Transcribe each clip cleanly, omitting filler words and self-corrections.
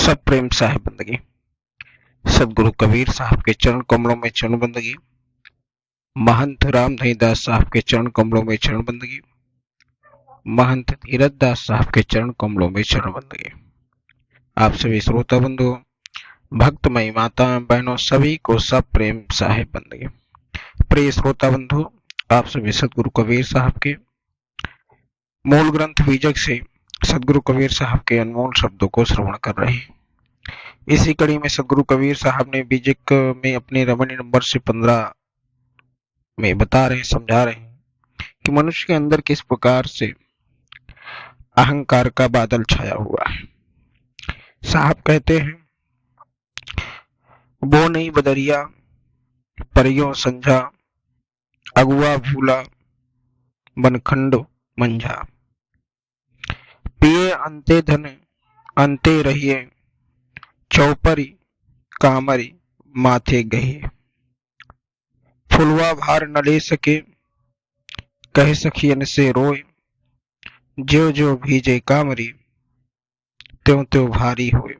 सब प्रेम साहिब बंदगी। सदगुरु कबीर साहब के चरण कमलों में चरण बंदगी। महंत रामधनी दास साहब के चरण कमलों में चरण बंदगी। महंत धीरज दास साहब के चरण कमलों में चरण बंदगी। आप सभी श्रोता बंधुओं, भक्तमयी माता बहनों, सभी को सब प्रेम साहिब बंदगी। प्रिय श्रोता बंधु, आप सभी सदगुरु कबीर साहब के मूल ग्रंथ बीजक से सदगुरु कबीर साहब के अनमोल शब्दों को श्रवण कर रहे हैं। इसी कड़ी में सदगुरु कबीर साहब ने बीजक में अपने रमणी नंबर से 15 में बता रहे, समझा रहे हैं कि मनुष्य के अंदर किस प्रकार से अहंकार का बादल छाया हुआ है। साहब कहते हैं, वो नहीं बदरिया परियों संझा, अगुआ भूला बनखंड मंझा, पिए अंते धन अंते रहिए, चौपरी कामरी माथे गही, फुलवा भार न ले सके, कह सखियन से रोए, ज्यो ज्यो भीजे कामरी, त्यों त्यों भारी हुए।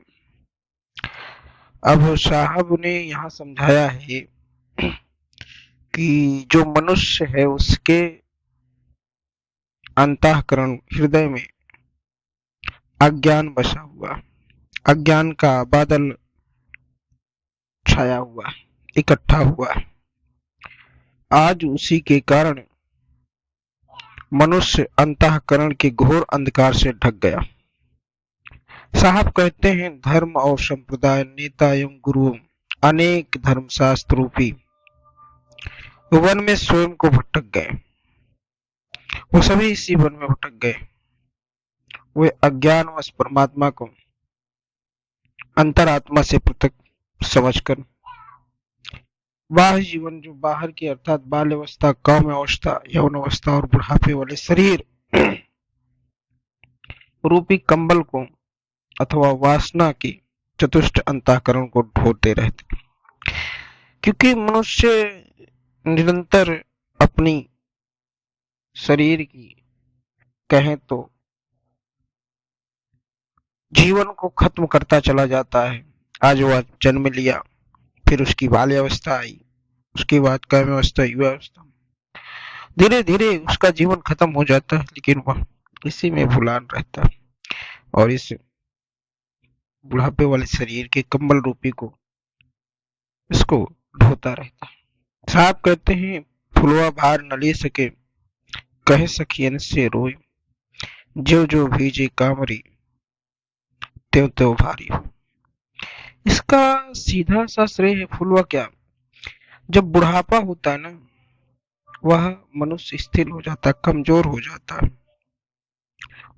अब साहब ने यहाँ समझाया है कि जो मनुष्य है उसके अंतःकरण हृदय में अज्ञान बसा हुआ, अज्ञान का बादल छाया हुआ, इकट्ठा हुआ। आज उसी के कारण मनुष्य अंतःकरण के घोर अंधकार से ढक गया। साहब कहते हैं, धर्म और संप्रदाय, नेता एवं गुरुओं, अनेक धर्मशास्त्र रूपी वन में स्वयं को भटक गए। वो सभी इसी वन में भटक गए। वे अज्ञानवश परमात्मा को अंतरात्मा से पृथक समझकर बाह्य जीवन, जो बाहर की अर्थात बाल्यावस्था, काम्य अवस्था, यौन अवस्था और बुढ़ापे वाले शरीर रूपी कंबल को अथवा वासना की चतुष्ट अंतःकरण को ढोते रहते। क्योंकि मनुष्य निरंतर अपनी शरीर की कहें तो जीवन को खत्म करता चला जाता है। आज वह जन्म लिया, फिर उसकी बाल्यावस्था आई, उसके बाद काम्यावस्था, युवावस्था, धीरे धीरे उसका जीवन खत्म हो जाता है, लेकिन वह इसी में भुलान रहता है और इस बुढ़ापे वाले शरीर के कंबल रूपी को इसको ढोता रहता है। साहब कहते हैं, फुलवा भार न ले सके, कहे सखियन से रोए, जो जो भीजे कामरी, त्यों त्यों भारी हो। इसका सीधा सा श्रेय है फुलवा क्या, जब बुढ़ापा होता है ना, वह मनुष्य स्थिर हो जाता है, कमजोर हो जाता है,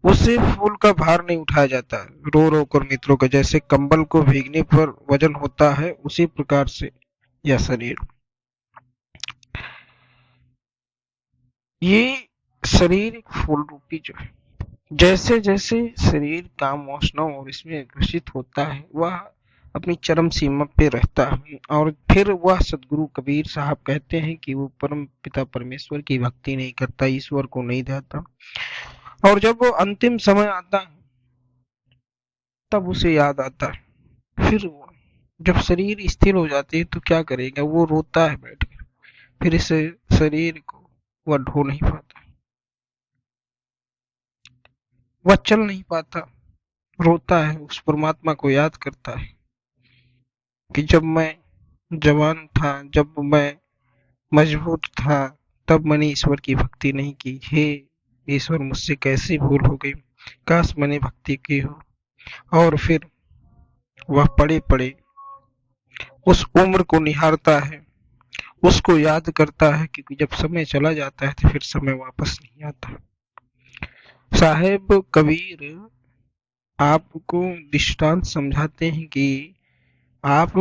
उससे फूल का भार नहीं उठाया जाता। रो रो कर मित्रों का, जैसे कंबल को भीगने पर वजन होता है, उसी प्रकार से यह शरीर, ये शरीर एक फूल रूपी जो है, जैसे जैसे शरीर काम वासनाओं और इसमें ग्रसित होता है, वह अपनी चरम सीमा पे रहता है और फिर वह सदगुरु कबीर साहब कहते हैं कि वो परम पिता परमेश्वर की भक्ति नहीं करता, ईश्वर को नहीं ध्याता, और जब वो अंतिम समय आता है तब उसे याद आता है। फिर जब शरीर स्थिर हो जाती है तो क्या करेगा, वो रोता है बैठकर, फिर इस शरीर को वह ढो नहीं पाता, वह चल नहीं पाता, रोता है, उस परमात्मा को याद करता है कि जब मैं जवान था, जब मैं मजबूत था, तब मैंने ईश्वर की भक्ति नहीं की। हे ईश्वर, मुझसे कैसी भूल हो गई, काश मैंने भक्ति की हो। और फिर वह पड़े पड़े उस उम्र को निहारता है, उसको याद करता है, क्योंकि जब समय चला जाता है तो फिर समय वापस नहीं आता। साहेब कबीर आपको दृष्टांत समझाते हैं कि आप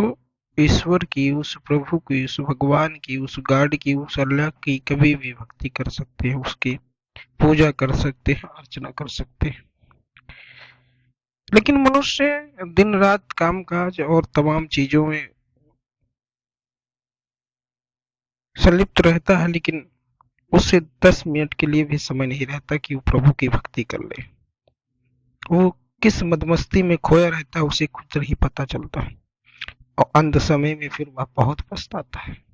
ईश्वर की, उस प्रभु की, उस भगवान की, उस गॉड की, उस अल्लाह की कभी भी भक्ति कर सकते हैं, उसकी पूजा कर सकते हैं, अर्चना कर सकते हैं। लेकिन मनुष्य दिन रात कामकाज और तमाम चीजों में संलिप्त रहता है, लेकिन उससे 10 मिनट के लिए भी समय नहीं रहता कि वो प्रभु की भक्ति कर ले। वो किस मदमस्ती में खोया रहता है उसे खुद नहीं पता चलता, और अंत समय में फिर वह बहुत पछताता है।